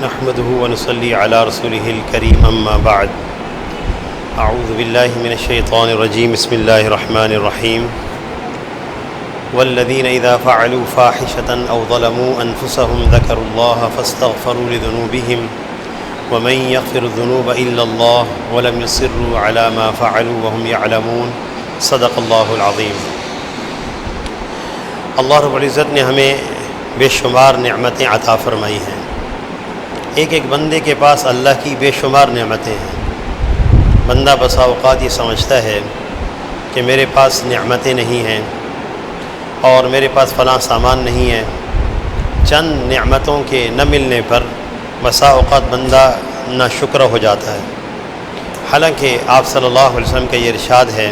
نحمده ونصلي على رسوله الكريم أما بعد أعوذ بالله من الشيطان الرجيم بسم الله الرحمن الرحيم والذين إذا فعلوا فاحشة أو ظلموا أنفسهم ذكروا الله فاستغفروا لذنوبهم ومن يغفر الذنوب إلا الله ولم يصروا على ما فعلوا وهم يعلمون صدق الله العظيم۔ اللہ رب العزت نے ہمیں بے شمار نعمتیں عطا فرمائی ہیں۔ ایک ایک بندے کے پاس اللہ کی بے شمار نعمتیں ہیں۔ بندہ بسا اوقات یہ سمجھتا ہے کہ میرے پاس نعمتیں نہیں ہیں اور میرے پاس فلاں سامان نہیں ہے۔ چند نعمتوں کے نہ ملنے پر بسا اوقات بندہ ناشکر ہو جاتا ہے، حالانکہ آپ صلی اللہ علیہ وسلم کا یہ ارشاد ہے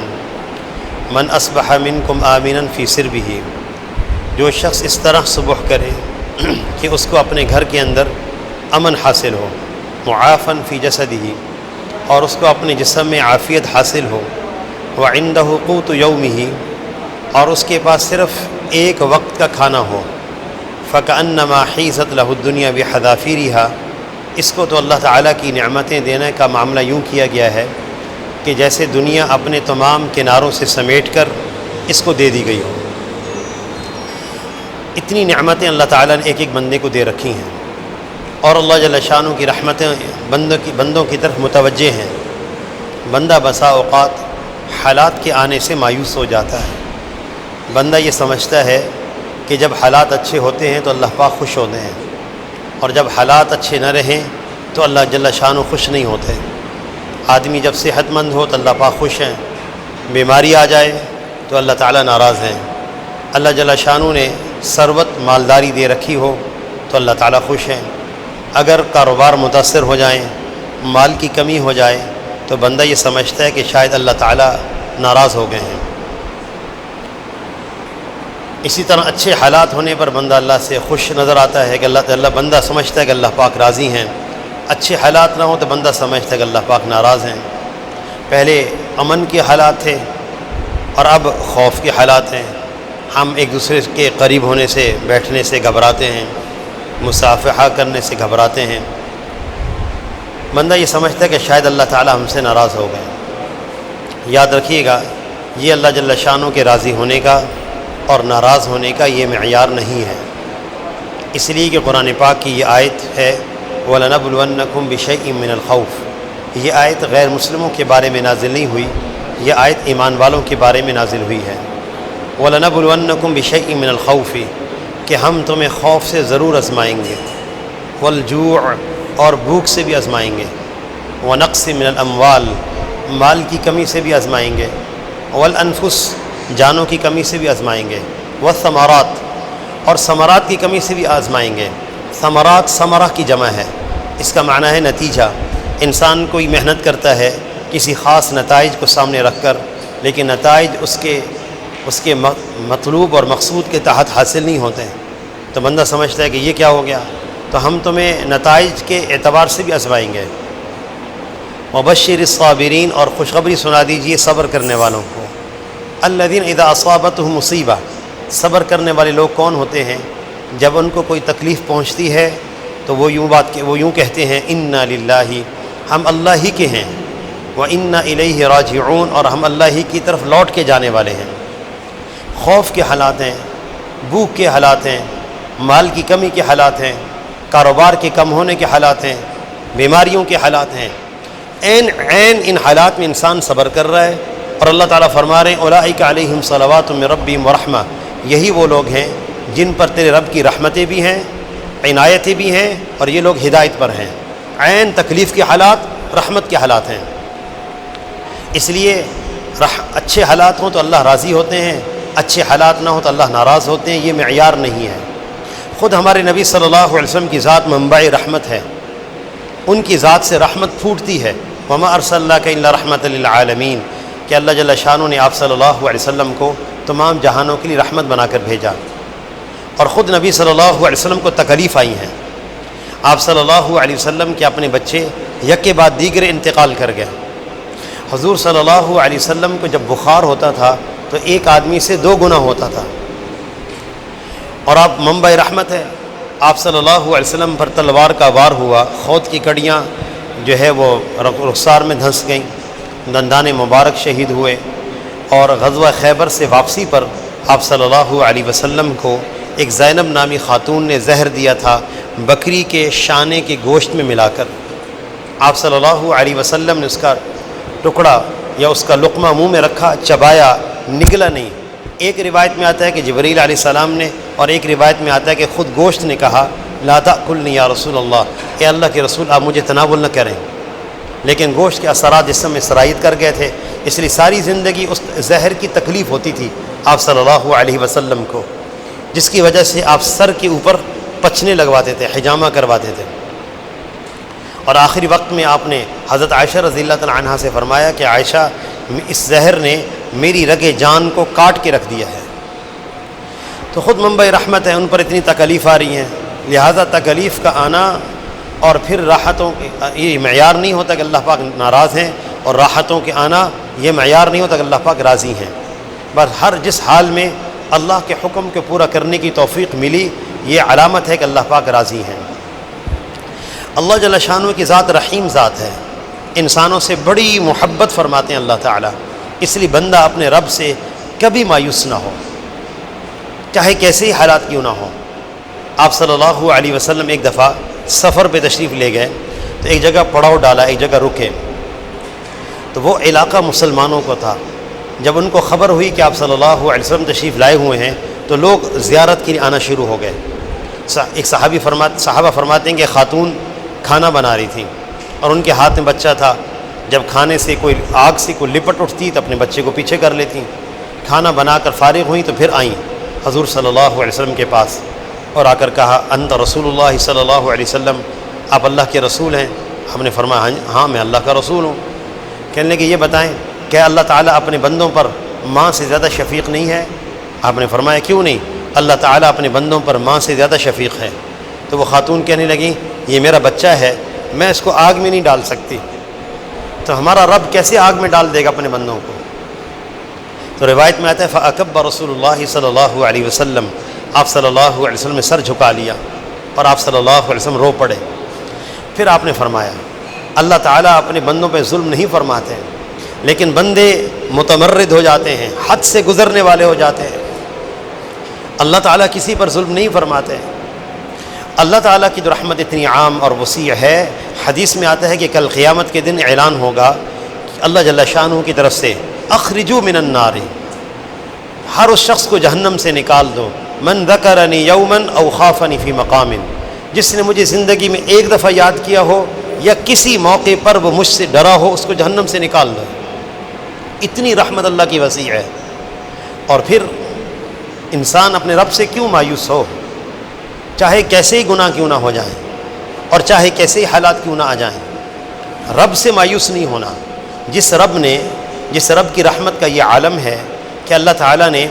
من اصبح منکم آمنا فی سربہ، جو شخص اس طرح صبح کرے کہ اس کو اپنے گھر کے اندر امن حاصل ہو، معافا فی جسدہ، اور اس کو اپنے جسم میں عافیت حاصل ہو، وعندہ قوت یومہ، اور اس کے پاس صرف ایک وقت کا کھانا ہو، فکأنما حیزت لہ الدنیا بحذافیرہا، اس کو تو اللہ تعالیٰ کی نعمتیں دینے کا معاملہ یوں کیا گیا ہے کہ جیسے دنیا اپنے تمام کناروں سے سمیٹ کر اس کو دے دی گئی ہو۔ اتنی نعمتیں اللہ تعالیٰ نے ایک ایک بندے کو دے رکھی ہیں، اور اللہ جل شانہ کی رحمتیں بندوں کی طرف متوجہ ہیں۔ بندہ بسا اوقات حالات کے آنے سے مایوس ہو جاتا ہے۔ بندہ یہ سمجھتا ہے کہ جب حالات اچھے ہوتے ہیں تو اللہ پاک خوش ہوتے ہیں، اور جب حالات اچھے نہ رہیں تو اللہ جل شانہ خوش نہیں ہوتے۔ آدمی جب صحت مند ہو تو اللہ پاک خوش ہیں، بیماری آ جائے تو اللہ تعالیٰ ناراض ہیں۔ اللہ جل شانہ نے ثروت مالداری دے رکھی ہو تو اللہ تعالیٰ خوش ہیں۔ اگر کاروبار متاثر ہو جائیں، مال کی کمی ہو جائے تو بندہ یہ سمجھتا ہے کہ شاید اللہ تعالیٰ ناراض ہو گئے ہیں۔ اسی طرح اچھے حالات ہونے پر بندہ اللہ سے خوش نظر آتا ہے کہ بندہ سمجھتا ہے کہ اللہ پاک راضی ہیں۔ اچھے حالات نہ ہوں تو بندہ سمجھتا ہے کہ اللہ پاک ناراض ہیں۔ پہلے امن کے حالات تھے اور اب خوف کے حالات ہیں۔ ہم ایک دوسرے کے قریب ہونے سے، بیٹھنے سے گھبراتے ہیں، مصافحہ کرنے سے گھبراتے ہیں۔ بندہ یہ سمجھتا ہے کہ شاید اللہ تعالیٰ ہم سے ناراض ہو گئے۔ یاد رکھیے گا، یہ اللہ جل شانہ کے راضی ہونے کا اور ناراض ہونے کا یہ معیار نہیں ہے۔ اس لیے کہ قرآن پاک کی یہ آیت ہے وَلَنَبْلُوَنَّكُمْ بِشَيْءٍ مِّنَ الْخَوْفِ، یہ آیت غیر مسلموں کے بارے میں نازل نہیں ہوئی، یہ آیت ایمان والوں کے بارے میں نازل ہوئی ہے۔ وَلَنَبْلُوَنَّكُمْ بِشَيْءٍ مِّنَ الْخَوْفِ، کہ ہم تمہیں خوف سے ضرور آزمائیں گے، والجوع، اور بھوک سے بھی آزمائیں گے، ونقص من الاموال، مال کی کمی سے بھی آزمائیں گے، والانفس، جانوں کی کمی سے بھی آزمائیں گے، والثمرات، اور ثمرات کی کمی سے بھی آزمائیں گے۔ ثمرات ثمرہ کی جمع ہے، اس کا معنی ہے نتیجہ۔ انسان کوئی محنت کرتا ہے کسی خاص نتائج کو سامنے رکھ کر، لیکن نتائج اس کے مطلوب اور مقصود کے تحت حاصل نہیں ہوتے ہیں، تو بندہ سمجھتا ہے کہ یہ کیا ہو گیا، تو ہم تمہیں نتائج کے اعتبار سے بھی آزمائیں گے۔ وبشر الصابرین، اور خوشخبری سنا دیجیے صبر کرنے والوں کو۔ الذین اذا اصابتهم مصیبہ، صبر کرنے والے لوگ کون ہوتے ہیں؟ جب ان کو کوئی تکلیف پہنچتی ہے تو وہ یوں کہتے ہیں انا للہ، ہم اللہ ہی کے ہیں، وانا الیہ راجعون، اور ہم اللہ ہی کی طرف لوٹ کے جانے والے ہیں۔ خوف کے حالات ہیں، بھوک کے حالات ہیں، مال کی کمی کے حالات ہیں، کاروبار کے کم ہونے کے حالات ہیں، بیماریوں کے حالات ہیں۔ عین ان حالات میں انسان صبر کر رہا ہے، اور اللہ تعالیٰ فرما رہے ہیں اولئک علیہم صلوات من ربہم ورحمہ، یہی وہ لوگ ہیں جن پر تیرے رب کی رحمتیں بھی ہیں، عنایتیں بھی ہیں، اور یہ لوگ ہدایت پر ہیں۔ عین تکلیف کے حالات رحمت کے حالات ہیں۔ اس لیے اچھے حالات ہوں تو اللہ راضی ہوتے ہیں، اچھے حالات نہ ہوں تو اللہ ناراض ہوتے ہیں، یہ معیار نہیں ہے۔ خود ہمارے نبی صلی اللہ علیہ وسلم کی ذات منبع رحمت ہے، ان کی ذات سے رحمت پھوٹتی ہے۔ وما ارسلناک الا رحمۃ للعالمین، کہ اللہ جل شانہ نے آپ صلی اللہ علیہ وسلم کو تمام جہانوں کے لیے رحمت بنا کر بھیجا۔ اور خود نبی صلی اللہ علیہ وسلم کو تکلیف آئی ہیں۔ آپ صلی اللہ علیہ وسلم کے اپنے بچے یک کے بعد دیگر انتقال کر گئے۔ حضور صلی اللہ علیہ وسلم کو جب بخار ہوتا تھا تو ایک آدمی سے 2 گنا ہوتا تھا، اور آپ منبع رحمت ہے، آپ صلی اللہ علیہ وسلم پر تلوار کا وار ہوا، خود کی کڑیاں جو ہے وہ رخسار میں دھنس گئیں، دندان مبارک شہید ہوئے، اور غزوہ خیبر سے واپسی پر آپ صلی اللہ علیہ وسلم کو ایک زینب نامی خاتون نے زہر دیا تھا بکری کے شانے کے گوشت میں ملا کر۔ آپ صلی اللہ علیہ وسلم نے اس کا ٹکڑا یا اس کا لقمہ منہ میں رکھا، چبایا، نگلا نہیں۔ ایک روایت میں آتا ہے کہ جبریل علیہ السلام نے، اور ایک روایت میں آتا ہے کہ خود گوشت نے کہا لا تأکلنی یا رسول اللہ، اے اللہ کے رسول آپ مجھے تناول نہ کریں، لیکن گوشت کے اثرات جسم میں سرایت کر گئے تھے، اس لیے ساری زندگی اس زہر کی تکلیف ہوتی تھی آپ صلی اللہ علیہ وسلم کو، جس کی وجہ سے آپ سر کے اوپر پچھنے لگواتے تھے، حجامہ کرواتے تھے۔ اور آخری وقت میں آپ نے حضرت عائشہ رضی اللہ تعالی عنہا سے فرمایا کہ عائشہ اس زہر نے میری رگ جان کو کاٹ کے رکھ دیا ہے۔ تو خود منبع رحمت ہے، ان پر اتنی تکلیف آ رہی ہیں، لہذا تکلیف کا آنا اور پھر راحتوں یہ معیار نہیں ہوتا کہ اللہ پاک ناراض ہیں، اور راحتوں کے آنا یہ معیار نہیں ہوتا کہ اللہ پاک راضی ہیں۔ بس ہر جس حال میں اللہ کے حکم کو پورا کرنے کی توفیق ملی، یہ علامت ہے کہ اللہ پاک راضی ہیں۔ اللہ جل شانہ کی ذات رحیم ذات ہے، انسانوں سے بڑی محبت فرماتے ہیں اللہ تعالیٰ، اس لیے بندہ اپنے رب سے کبھی مایوس نہ ہو، چاہے کیسے ہی حالات کیوں نہ ہو۔ آپ صلی اللہ علیہ وسلم ایک دفعہ سفر پہ تشریف لے گئے تو ایک جگہ پڑاؤ ڈالا، ایک جگہ رکے، تو وہ علاقہ مسلمانوں کو تھا۔ جب ان کو خبر ہوئی کہ آپ صلی اللہ علیہ وسلم تشریف لائے ہوئے ہیں تو لوگ زیارت کے لیے آنا شروع ہو گئے۔ ایک صحابہ فرماتے ہیں کہ خاتون کھانا بنا رہی تھیں اور ان کے ہاتھ میں بچہ تھا، جب کھانے سے کوئی آگ سے کوئی لپٹ اٹھتی تو اپنے بچے کو پیچھے کر لیتی، کھانا بنا کر فارغ ہوئیں تو پھر آئیں حضور صلی اللہ علیہ وسلم کے پاس اور آ کر کہا انت رسول اللہ صلی اللہ علیہ وسلم، آپ اللہ کے رسول ہیں؟ ہم نے فرمایا ہاں میں اللہ کا رسول ہوں۔ کہنے لگے یہ بتائیں کیا اللہ تعالیٰ اپنے بندوں پر ماں سے زیادہ شفیق نہیں ہے؟ آپ نے فرمایا کیوں نہیں؟ اللہ تعالیٰ اپنے بندوں پر ماں سے زیادہ شفیق ہے۔ تو وہ خاتون کہنے لگیں یہ میرا بچہ ہے، میں اس کو آگ میں نہیں ڈال سکتی، تو ہمارا رب کیسے آگ میں ڈال دے گا اپنے بندوں کو؟ تو روایت میں آتا ہے فَأَكَبَّ رسول اللہ صلی اللہ علیہ وسلم، آپ صلی اللہ علیہ وسلم نے سر جھکا لیا اور آپ صلی اللہ علیہ وسلم رو پڑے۔ پھر آپ نے فرمایا اللہ تعالیٰ اپنے بندوں پہ ظلم نہیں فرماتے ہیں، لیکن بندے متمرد ہو جاتے ہیں، حد سے گزرنے والے ہو جاتے ہیں۔ اللہ تعالیٰ کسی پر ظلم نہیں فرماتے ہیں۔ اللہ تعالیٰ کی جو رحمت اتنی عام اور وسیع ہے، حدیث میں آتا ہے کہ کل قیامت کے دن اعلان ہوگا کہ اللہ جل شانہ کی طرف سے اخرجوا من النار، ہر اس شخص کو جہنم سے نکال دو، من ذکرنی یوما او خافنی فی مقام، جس نے مجھے زندگی میں ایک دفعہ یاد کیا ہو یا کسی موقع پر وہ مجھ سے ڈرا ہو، اس کو جہنم سے نکال دو۔ اتنی رحمت اللہ کی وسیع ہے۔ اور پھر انسان اپنے رب سے کیوں مایوس ہو، چاہے کیسے ہی گناہ کیوں نہ ہو جائیں اور چاہے کیسے ہی حالات کیوں نہ آ جائیں، رب سے مایوس نہیں ہونا۔ جس رب کی رحمت کا یہ عالم ہے کہ اللہ تعالیٰ نے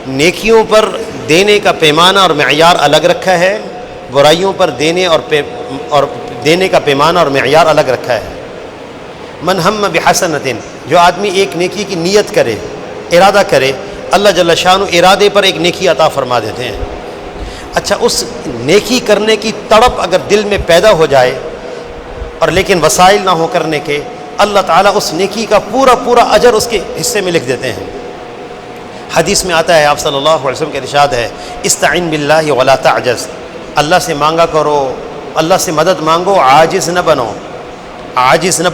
نیکیوں پر دینے کا پیمانہ اور معیار الگ رکھا ہے، برائیوں پر دینے اور دینے کا پیمانہ اور معیار الگ رکھا ہے۔ من ہم بحسنۃ، جو آدمی ایک نیکی کی نیت کرے، ارادہ کرے، اللہ جل شانہ ارادے پر ایک نیکی عطا فرما دیتے ہیں۔ اچھا، اس نیکی کرنے کی تڑپ اگر دل میں پیدا ہو جائے اور لیکن وسائل نہ ہو کرنے کے، اللہ تعالیٰ اس نیکی کا پورا اجر اس کے حصے میں لکھ دیتے ہیں۔ حدیث میں آتا ہے، آپ صلی اللہ علیہ وسلم کا ارشاد ہے استعن باللہ ولا تعجز، اللہ سے مانگا کرو، اللہ سے مدد مانگو، عاجز نہ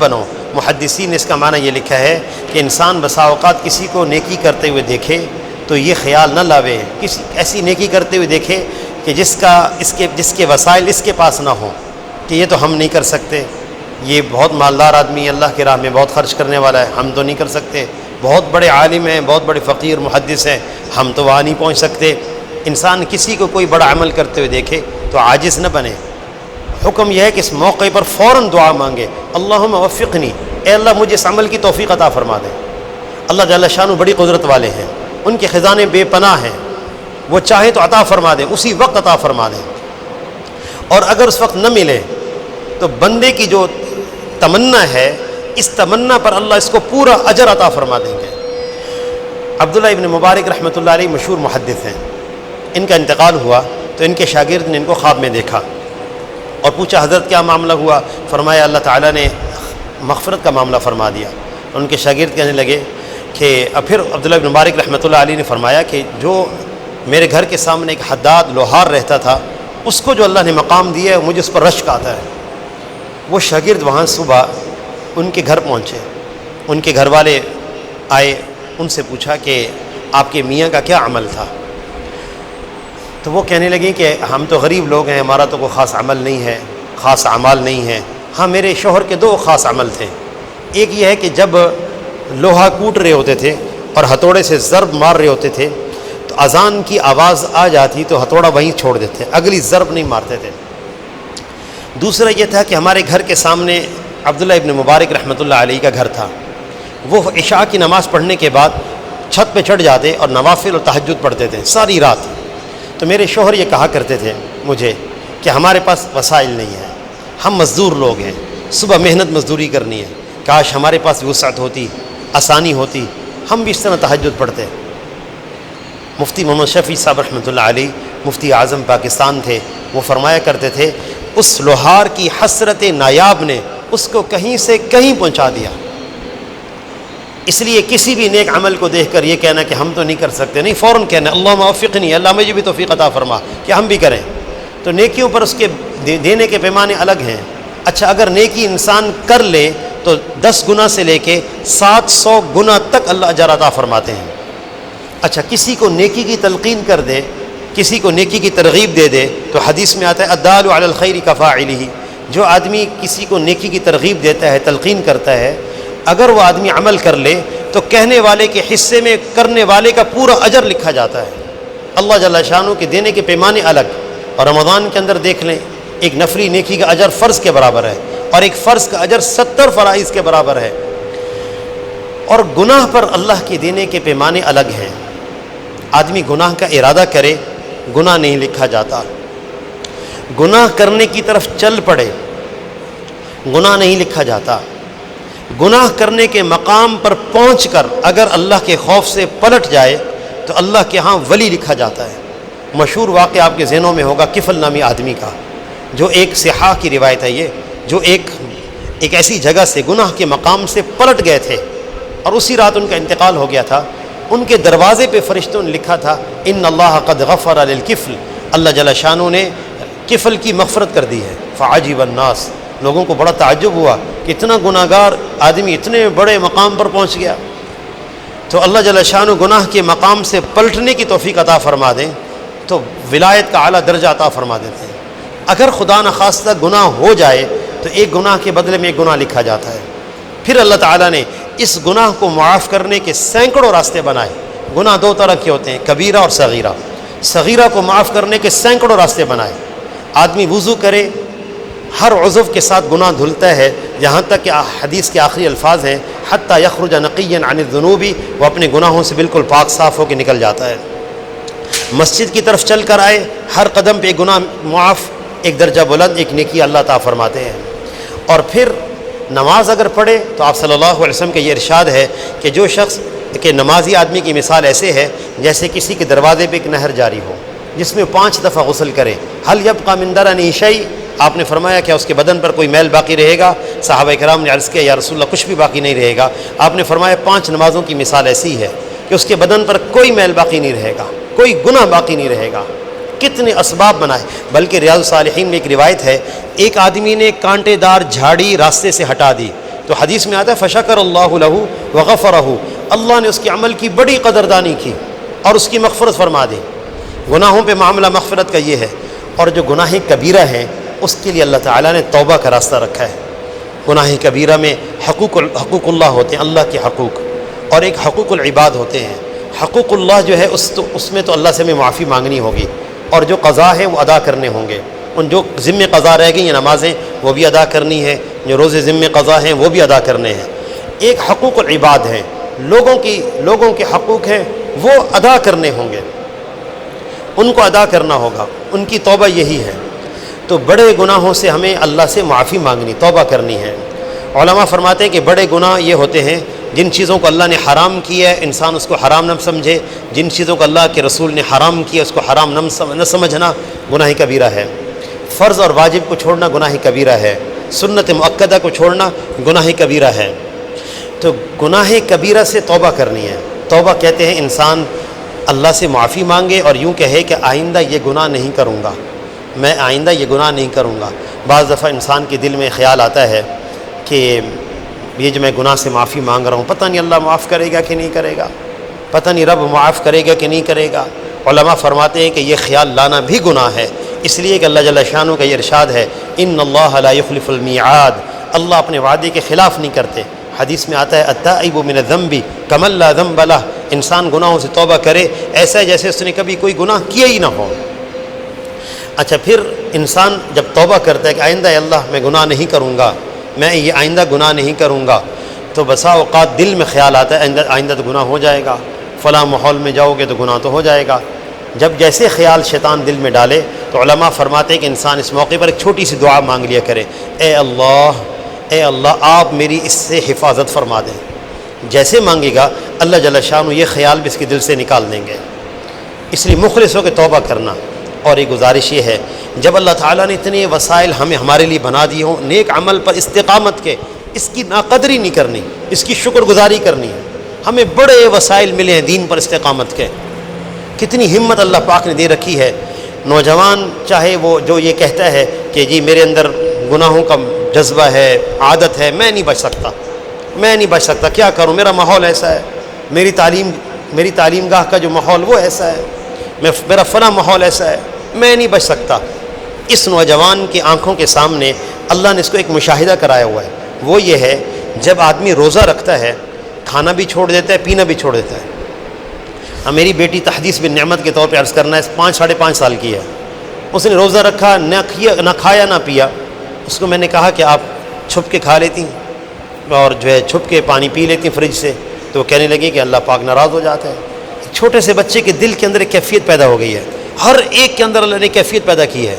بنو۔ محدثین نے اس کا معنی یہ لکھا ہے کہ انسان بسا اوقات کسی کو نیکی کرتے ہوئے دیکھے تو یہ خیال نہ لاوے، کسی ایسی نیکی کرتے ہوئے دیکھے کہ جس کے وسائل اس کے پاس نہ ہوں، کہ یہ تو ہم نہیں کر سکتے، یہ بہت مالدار آدمی ہے، اللہ کی راہ میں بہت خرچ کرنے والا ہے، ہم تو نہیں کر سکتے، بہت بڑے عالم ہیں، بہت بڑے فقیر محدث ہیں، ہم تو وہاں نہیں پہنچ سکتے۔ انسان کسی کو کوئی بڑا عمل کرتے ہوئے دیکھے تو عاجز نہ بنے۔ حکم یہ ہے کہ اس موقع پر فوراً دعا مانگے، اللہم وفقنی، اے اللہ مجھے اس عمل کی توفیق عطا فرما دے۔ اللہ جل شانہ بڑی قدرت والے ہیں، ان کے خزانے بے پناہ ہیں، وہ چاہے تو عطا فرما دیں، اسی وقت عطا فرما دیں، اور اگر اس وقت نہ ملے تو بندے کی جو تمنا ہے، اس تمنا پر اللہ اس کو پورا اجر عطا فرما دیں گے۔ عبداللہ ابن مبارک رحمۃ اللہ علیہ مشہور محدث ہیں، ان کا انتقال ہوا تو ان کے شاگرد نے ان کو خواب میں دیکھا اور پوچھا حضرت کیا معاملہ ہوا؟ فرمایا اللہ تعالیٰ نے مغفرت کا معاملہ فرما دیا۔ ان کے شاگرد کہنے لگے کہ پھر عبداللہ بن مبارک رحمۃ اللہ علیہ نے فرمایا کہ جو میرے گھر کے سامنے ایک حداد لوہار رہتا تھا، اس کو جو اللہ نے مقام دیا ہے مجھے اس پر رشک آتا ہے۔ وہ شاگرد وہاں صبح ان کے گھر پہنچے، ان کے گھر والے آئے، ان سے پوچھا کہ آپ کے میاں کا کیا عمل تھا؟ تو وہ کہنے لگے کہ ہم تو غریب لوگ ہیں، ہمارا تو کوئی خاص عمل نہیں ہے، خاص اعمال نہیں ہے۔ ہاں میرے شوہر کے دو خاص عمل تھے، ایک یہ ہے کہ جب لوہا کوٹ رہے ہوتے تھے اور ہتھوڑے سے ضرب مار رہے ہوتے تھے تو اذان کی آواز آ جاتی تو ہتھوڑا وہیں چھوڑ دیتے، اگلی ضرب نہیں مارتے تھے۔ دوسرا یہ تھا کہ ہمارے گھر کے سامنے عبداللہ ابن مبارک رحمۃ اللہ علیہ کا گھر تھا، وہ عشاء کی نماز پڑھنے کے بعد چھت پہ چڑھ جاتے اور نوافل اور تہجد پڑھتے تھے ساری رات۔ تو میرے شوہر یہ کہا کرتے تھے مجھے کہ ہمارے پاس وسائل نہیں ہے، ہم مزدور لوگ ہیں، صبح محنت مزدوری کرنی ہے، کاش ہمارے پاس وسعت ہوتی، آسانی ہوتی، ہم بھی اس طرح تہجد پڑھتے۔ مفتی محمد شفیع صاحب رحمۃ اللہ علیہ مفتی اعظم پاکستان تھے، وہ فرمایا کرتے تھے اس لوہار کی حسرت نایاب نے اس کو کہیں سے کہیں پہنچا دیا۔ اس لیے کسی بھی نیک عمل کو دیکھ کر یہ کہنا کہ ہم تو نہیں کر سکتے، نہیں، فوراً کہنا اللہم وفقنی، اللہ مجھے بھی توفیق عطا فرما کہ ہم بھی کریں۔ تو نیکیوں پر اس کے دینے کے پیمانے الگ ہیں۔ اچھا اگر نیکی انسان کر لے تو 10 گنا سے لے کے 700 گنا تک اللہ اجر عطا فرماتے ہیں۔ اچھا کسی کو نیکی کی تلقین کر دے، کسی کو نیکی کی ترغیب دے دے، تو حدیث میں آتا ہے الدال علی الخیر کفاعلہ، جو آدمی کسی کو نیکی کی ترغیب دیتا ہے، تلقین کرتا ہے، اگر وہ آدمی عمل کر لے تو کہنے والے کے حصے میں کرنے والے کا پورا اجر لکھا جاتا ہے۔ اللہ جل شانہ کے دینے کے پیمانے الگ۔ اور رمضان کے اندر دیکھ لیں، ایک نفلی نیکی کا اجر فرض کے برابر ہے اور ایک فرض کا اجر 70 فرائض کے برابر ہے۔ اور گناہ پر اللہ کے دینے کے پیمانے الگ ہیں۔ آدمی گناہ کا ارادہ کرے، گناہ نہیں لکھا جاتا، گناہ کرنے کی طرف چل پڑے، گناہ نہیں لکھا جاتا، گناہ کرنے کے مقام پر پہنچ کر اگر اللہ کے خوف سے پلٹ جائے تو اللہ کے ہاں ولی لکھا جاتا ہے۔ مشہور واقعہ آپ کے ذہنوں میں ہوگا کفل نامی آدمی کا، جو ایک صحاح کی روایت ہے یہ، جو ایک ایسی جگہ سے گناہ کے مقام سے پلٹ گئے تھے اور اسی رات ان کا انتقال ہو گیا تھا۔ ان کے دروازے پہ فرشتوں نے لکھا تھا ان اللہ قد غفر للکفل، اللہ جل شانہ نے کفل کی مغفرت کر دی ہے۔ فعجب الناس، لوگوں کو بڑا تعجب ہوا کہ اتنا گناہ گار آدمی اتنے بڑے مقام پر پہنچ گیا۔ تو اللہ جل شانہ گناہ کے مقام سے پلٹنے کی توفیق عطا فرما دیں تو ولایت کا اعلیٰ درجہ عطا فرما دیتے ہیں۔ اگر خدا نخواستہ گناہ ہو جائے تو ایک گناہ کے بدلے میں ایک گناہ لکھا جاتا ہے۔ پھر اللہ تعالیٰ نے اس گناہ کو معاف کرنے کے سینکڑوں راستے بنائے۔ گناہ دو طرح کے ہوتے ہیں، کبیرہ اور صغیرہ۔ صغیرہ کو معاف کرنے کے سینکڑوں راستے بنائے۔ آدمی وضو کرے، ہر عضو کے ساتھ گناہ دھلتا ہے، یہاں تک کہ حدیث کے آخری الفاظ ہیں حتی یخرج نقیا عن الذنوب، وہ اپنے گناہوں سے بالکل پاک صاف ہو کے نکل جاتا ہے۔ مسجد کی طرف چل کر آئے، ہر قدم پہ گناہ معاف، ایک درجہ بلند، ایک نیکی اللہ تعالیٰ فرماتے ہیں۔ اور پھر نماز اگر پڑھے تو آپ صلی اللہ علیہ وسلم کا یہ ارشاد ہے کہ جو شخص کہ نمازی آدمی کی مثال ایسے ہے جیسے کسی کے دروازے پہ ایک نہر جاری ہو جس میں 5 دفعہ غسل کرے۔ حل یبقى من درنی شیء، آپ نے فرمایا کہ اس کے بدن پر کوئی میل باقی رہے گا؟ صحابہ کرام نے عرض کیا یا رسول اللہ کچھ بھی باقی نہیں رہے گا۔ آپ نے فرمایا 5 نمازوں کی مثال ایسی ہے کہ اس کے بدن پر کوئی میل باقی نہیں رہے گا، کوئی گناہ باقی نہیں رہے گا۔ کتنے اسباب بنائے، بلکہ ریاض الصالحین میں ایک روایت ہے ایک آدمی نے کانٹے دار جھاڑی راستے سے ہٹا دی تو حدیث میں آتا ہے فشکر اللہ لہ وغفرہ، اللہ نے اس کے عمل کی بڑی قدردانی کی اور اس کی مغفرت فرما دی۔ گناہوں پہ معاملہ مغفرت کا یہ ہے۔ اور جو گناہ کبیرہ ہیں اس کے لیے اللہ تعالیٰ نے توبہ کا راستہ رکھا ہے۔ گناہ کبیرہ میں حقوق اللہ ہوتے ہیں، اللہ کے حقوق، اور ایک حقوق العباد ہوتے ہیں۔ حقوق اللہ جو ہے اس میں تو اللہ سے ہمیں معافی مانگنی ہوگی اور جو قضا ہے وہ ادا کرنے ہوں گے۔ ان جو ذمہ قضا رہ گئی ہیں نمازیں وہ بھی ادا کرنی ہے، جو روزے ذمہ قضا ہیں وہ بھی ادا کرنے ہیں۔ ایک حقوق العباد ہیں، لوگوں کے حقوق ہیں وہ ادا کرنے ہوں گے، ان کو ادا کرنا ہوگا، ان کی توبہ یہی ہے۔ تو بڑے گناہوں سے ہمیں اللہ سے معافی مانگنی، توبہ کرنی ہے۔ علماء فرماتے ہیں کہ بڑے گناہ یہ ہوتے ہیں جن چیزوں کو اللہ نے حرام کیا ہے انسان اس کو حرام نہ سمجھے، جن چیزوں کو اللہ کے رسول نے حرام کیا اس کو حرام نہ سمجھنا گناہ کبیرہ ہے۔ فرض اور واجب کو چھوڑنا گناہ کبیرہ ہے، سنت مؤکدہ کو چھوڑنا گناہ کبیرہ ہے۔ تو گناہ کبیرہ سے توبہ کرنی ہے۔ توبہ کہتے ہیں انسان اللہ سے معافی مانگے اور یوں کہے کہ آئندہ یہ گناہ نہیں کروں گا، میں آئندہ یہ گناہ نہیں کروں گا۔ بعض دفعہ انسان کے دل میں خیال آتا ہے کہ یہ جو میں گناہ سے معافی مانگ رہا ہوں پتہ نہیں اللہ معاف کرے گا کہ نہیں کرے گا، پتہ نہیں رب معاف کرے گا کہ نہیں کرے گا۔ علماء فرماتے ہیں کہ یہ خیال لانا بھی گناہ ہے، اس لیے کہ اللہ جل شانہ کا یہ ارشاد ہے ان اللہ لا یخلف المیعاد، اللہ اپنے وعدے کے خلاف نہیں کرتے۔ حدیث میں آتا ہے التائب من الذنب کمن لا ذنب لہ، انسان گناہوں سے توبہ کرے ایسا ہے جیسے اس نے کبھی کوئی گناہ کیا ہی نہ ہو۔ اچھا، پھر انسان جب توبہ کرتا ہے کہ آئندہ اللہ میں گناہ نہیں کروں گا، میں یہ آئندہ گناہ نہیں کروں گا، تو بسا اوقات دل میں خیال آتا ہے آئندہ تو گناہ ہو جائے گا، فلاں ماحول میں جاؤ گے تو گناہ تو ہو جائے گا۔ جب جیسے خیال شیطان دل میں ڈالے تو علماء فرماتے ہیں کہ انسان اس موقع پر ایک چھوٹی سی دعا مانگ لیا کرے، اے اللہ آپ میری اس سے حفاظت فرما دیں۔ جیسے مانگے گا اللہ جل شانہ یہ خیال بھی اس کے دل سے نکال دیں گے۔ اس لیے مخلص ہو کے توبہ کرنا۔ اور ایک گزارش یہ ہے، جب اللہ تعالیٰ نے اتنے وسائل ہمارے لیے بنا دیے ہوں، نیک عمل پر استقامت کے، اس کی ناقدری نہیں کرنی، اس کی شکر گزاری کرنی ہے۔ ہمیں بڑے وسائل ملے ہیں دین پر استقامت کے، کتنی ہمت اللہ پاک نے دے رکھی ہے۔ نوجوان چاہے وہ جو یہ کہتا ہے کہ جی میرے اندر گناہوں کا جذبہ ہے، عادت ہے، میں نہیں بچ سکتا، کیا کروں، میرا ماحول ایسا ہے، میری تعلیم گاہ کا جو ماحول وہ ایسا ہے، میرا فلاں ماحول ایسا ہے، میں نہیں بچ سکتا۔ اس نوجوان کی آنکھوں کے سامنے اللہ نے اس کو ایک مشاہدہ کرایا ہوا ہے، وہ یہ ہے جب آدمی روزہ رکھتا ہے کھانا بھی چھوڑ دیتا ہے، پینا بھی چھوڑ دیتا ہے۔ میری بیٹی تحدیث بن نعمت کے طور پہ عرض کرنا ہے، 5-5.5 سال کی ہے، اس نے روزہ رکھا، نہ کھایا نہ پیا۔ اس کو میں نے کہا کہ آپ چھپ کے کھا لیتی اور جو ہے چھپ کے پانی پی لیتی فریج سے، تو وہ کہنے لگی کہ اللہ پاک ناراض ہو جاتا ہے۔ چھوٹے سے بچے کے دل کے اندر ایک کیفیت پیدا ہو گئی ہے، ہر ایک کے اندر اللہ نے کیفیت پیدا کی ہے۔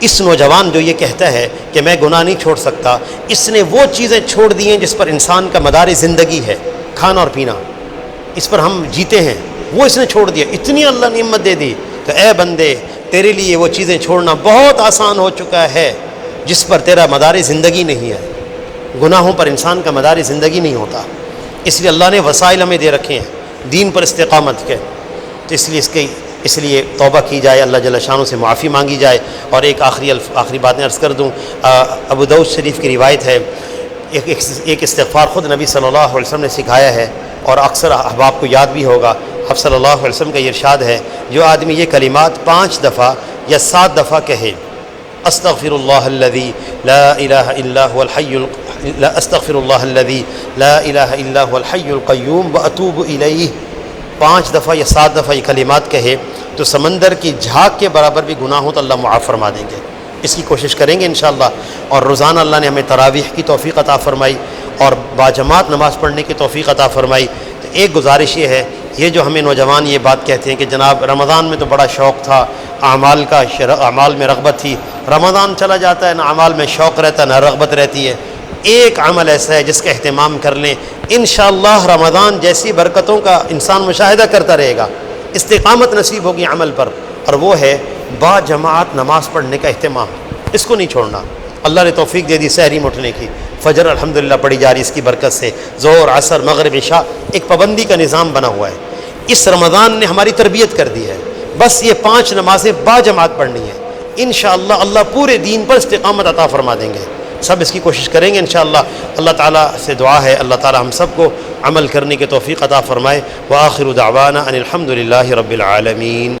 اس نوجوان جو یہ کہتا ہے کہ میں گناہ نہیں چھوڑ سکتا، اس نے وہ چیزیں چھوڑ دی ہیں جس پر انسان کا مدار زندگی ہے، کھانا اور پینا، اس پر ہم جیتے ہیں، وہ اس نے چھوڑ دیا۔ اتنی اللہ نے نعمت دے دی کہ اے بندے تیرے لیے وہ چیزیں چھوڑنا بہت آسان ہو چکا ہے جس پر تیرا مدار زندگی نہیں ہے۔ گناہوں پر انسان کا مدار زندگی نہیں ہوتا، اس لیے اللہ نے وسائل ہمیں دے رکھے ہیں دین پر استقامت کے، تو اس لیے توبہ کی جائے، اللہ جل شانہ سے معافی مانگی جائے۔ اور ایک آخری باتیں عرض کر دوں، ابو داؤد شریف کی روایت ہے، ایک استغفار خود نبی صلی اللہ علیہ وسلم نے سکھایا ہے اور اکثر احباب کو یاد بھی ہوگا۔ آپ صلی اللہ علیہ وسلم کا یہ ارشاد ہے، جو آدمی یہ کلمات 5 دفعہ یا 7 دفعہ کہے، استغفر اللہ الذی لا الہ الا هو الحی استغفر اللہ الذی لا الہ الا هو الحی القیوم واتوب الیہ، 5 دفعہ یا 7 دفعہ یہ کلمات کہے تو سمندر کی جھاگ کے برابر بھی گناہ ہو تو اللہ معاف فرما دیں گے۔ اس کی کوشش کریں گے انشاءاللہ۔ اور روزانہ اللہ نے ہمیں تراویح کی توفیق عطا فرمائی اور باجماعت نماز پڑھنے کی توفیق عطا فرمائی۔ تو ایک گزارش یہ ہے، یہ جو ہمیں نوجوان یہ بات کہتے ہیں کہ جناب رمضان میں تو بڑا شوق تھا، اعمال میں رغبت تھی، رمضان چلا جاتا ہے نہ اعمال میں شوق رہتا ہے نہ رغبت رہتی ہے۔ ایک عمل ایسا ہے جس کا اہتمام کر لیں، انشاءاللہ رمضان جیسی برکتوں کا انسان مشاہدہ کرتا رہے گا، استقامت نصیب ہوگی عمل پر، اور وہ ہے با جماعت نماز پڑھنے کا اہتمام، اس کو نہیں چھوڑنا۔ اللہ نے توفیق دے دی سحری میں اٹھنے کی، فجر الحمدللہ پڑھی جا رہی اس کی برکت سے، ظہر عصر مغرب عشاء ایک پابندی کا نظام بنا ہوا ہے۔ اس رمضان نے ہماری تربیت کر دی ہے، بس یہ 5 نمازیں با جماعت پڑھنی ہے، انشاءاللہ اللہ پورے دین پر استقامت عطا فرما دیں گے۔ سب اس کی کوشش کریں گے انشاءاللہ۔ اللہ تعالیٰ سے دعا ہے اللہ تعالیٰ ہم سب کو عمل کرنے کی توفیق عطا فرمائے۔ وآخر دعوانا ان الحمد للہ رب العالمین۔